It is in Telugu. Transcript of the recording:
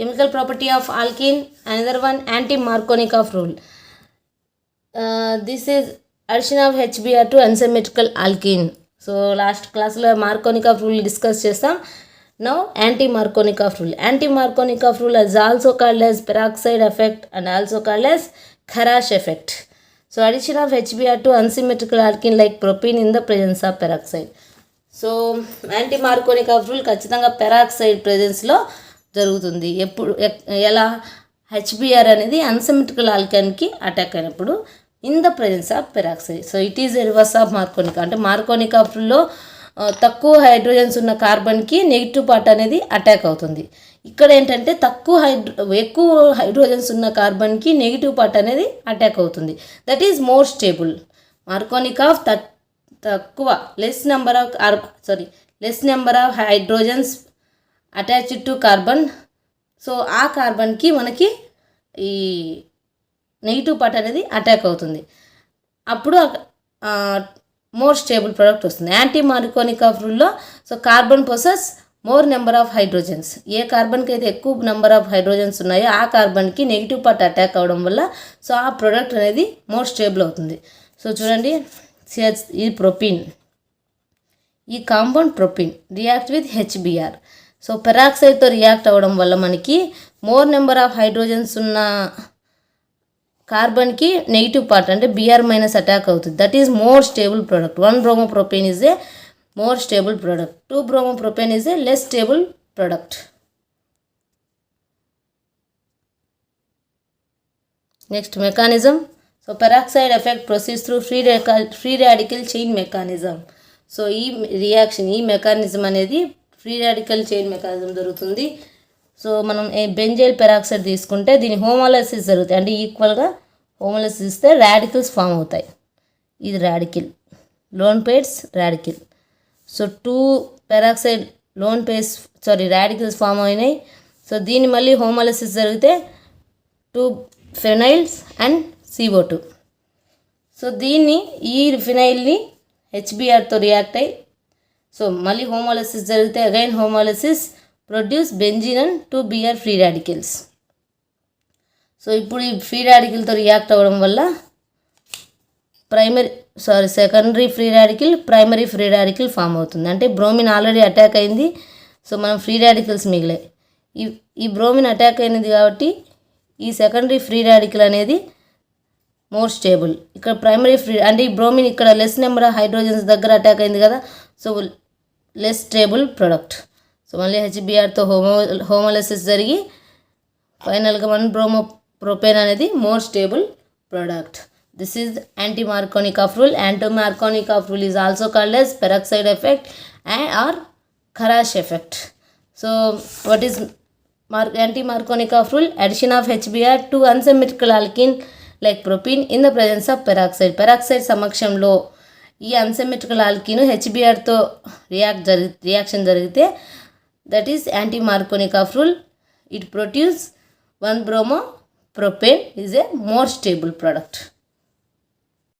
chemical property of alkene. Another one, anti-Markovnikov rule. This is addition of HBr to unsymmetrical alkene. So last class lo Markovnikov rule discuss chestam. Now anti-Markovnikov rule. Anti-Markovnikov rule is also called as peroxide effect and also called as Kharash effect. So addition of HBr to unsymmetrical alkene like propene in the presence of peroxide. So anti Markovnikov rule ఖచ్చితంగా పెరాక్సైడ్ ప్రెజెన్స్లో జరుగుతుంది. ఎప్పుడు ఎలా? హెచ్బిఆర్ అనేది అన్సిమెట్రికల్ ఆల్కన్కి అటాక్ అయినప్పుడు in the presence of peroxide. So it is reverse of Markovnikov. అంటే మార్కోనికాలో తక్కువ హైడ్రోజన్స్ ఉన్న కార్బన్కి నెగిటివ్ పార్ట్ అనేది అటాక్ అవుతుంది. ఇక్కడ ఏంటంటే ఎక్కువ హైడ్రోజన్స్ ఉన్న కార్బన్కి నెగిటివ్ పార్ట్ అనేది అటాక్ అవుతుంది. That is more stable. Markovnikov తక్కువ less number of hydrogens attached to carbon. So ఆ కార్బన్కి మనకి ఈ నెగిటివ్ పార్ట్ అనేది అటాక్ అవుతుంది. అప్పుడు మోర్ స్టేబుల్ ప్రోడక్ట్ వస్తుంది. యాంటీ-మార్కోనికోవ్ రూల్లో so carbon possess more number of hydrogens. ఏ కార్బన్కి అయితే ఎక్కువ నెంబర్ ఆఫ్ హైడ్రోజన్స్ ఉన్నాయో ఆ కార్బన్కి నెగిటివ్ పార్ట్ అటాక్ అవ్వడం వల్ల సో ఆ ప్రోడక్ట్ అనేది మోర్ స్టేబుల్ అవుతుంది. సో చూడండి, ఈ ప్రొపీన్, ఈ compound propene react with HBr. So పెరాక్సైడ్తో రియాక్ట్ అవ్వడం వల్ల మనకి మోర్ నెంబర్ ఆఫ్ హైడ్రోజన్స్ ఉన్న కార్బన్కి నెగిటివ్ పార్ట్ అంటే బిఆర్ మైనస్ అటాక్ అవుతుంది. That is more stable product. 1 bromopropane is a more stable product. 2 bromopropane is a less stable product. Next mechanism. So peroxide effect proceeds through free radical chain mechanism. So ఈ మెకానిజం అనేది ఫ్రీ రాడికల్ చైన్ మెకానిజం జరుగుతుంది. సో మనం బెంజైల్ పెరాక్సైడ్ తీసుకుంటే దీని హోమోలైసిస్ జరుగుతాయి. అంటే ఈక్వల్గా హోమోలైసిస్ ఇస్తే రాడికల్స్ ఫామ్ అవుతాయి. ఇది radical, lone pairs radical. So 2 peroxide radicals form అయినాయి. సో దీన్ని మళ్ళీ హోమోలైసిస్ జరిగితే 2 ఫినైల్స్ అండ్ CO2. సో ఈ ఫినైల్ని హెచ్బిఆర్తో రియాక్ట్ అయ్యి సో మళ్ళీ హోమోలైసిస్ జరిగితే again homolysis produce benzene and 2 Br free radicals. So ఇప్పుడు ఈ ఫ్రీ రాడికల్తో రియాక్ట్ అవ్వడం వల్ల secondary free radical, primary free radical form అవుతుంది. అంటే బ్రోమిన్ ఆల్రెడీ అటాక్ అయింది. సో మనం ఫ్రీ రాడికల్స్ మిగిలాయి. ఈ బ్రోమిన్ అటాక్ అయినది కాబట్టి ఈ సెకండరీ ఫ్రీ రాడికల్ అనేది మోర్ స్టేబుల్. ఇక్కడ ప్రైమరీ ఫ్రీ అంటే ఈ బ్రోమిన్ ఇక్కడ లెస్ నెంబర్ ఆఫ్ హైడ్రోజన్స్ దగ్గర అటాక్ అయింది కదా. So less stable product. So మళ్ళీ హెచ్బిఆర్తో హోమోలైసిస్ జరిగి ఫైనల్గా 1 bromopropane అనేది more stable product. This is anti Markovnikov rule. Anti Markovnikov rule is also called as peroxide effect or Kharasch effect. So what is anti Markovnikov rule? Addition of HBr to unsymmetrical alkene like propene in the presence of peroxide. Peroxide సమక్షంలో ఈ అన్సిమెట్రికల్ ఆల్కీన్ హెచ్బిఆర్తో రియాక్షన్ జరిగితే that is anti Markovnikov rule. It produce 1 bromopropane is a more stable product.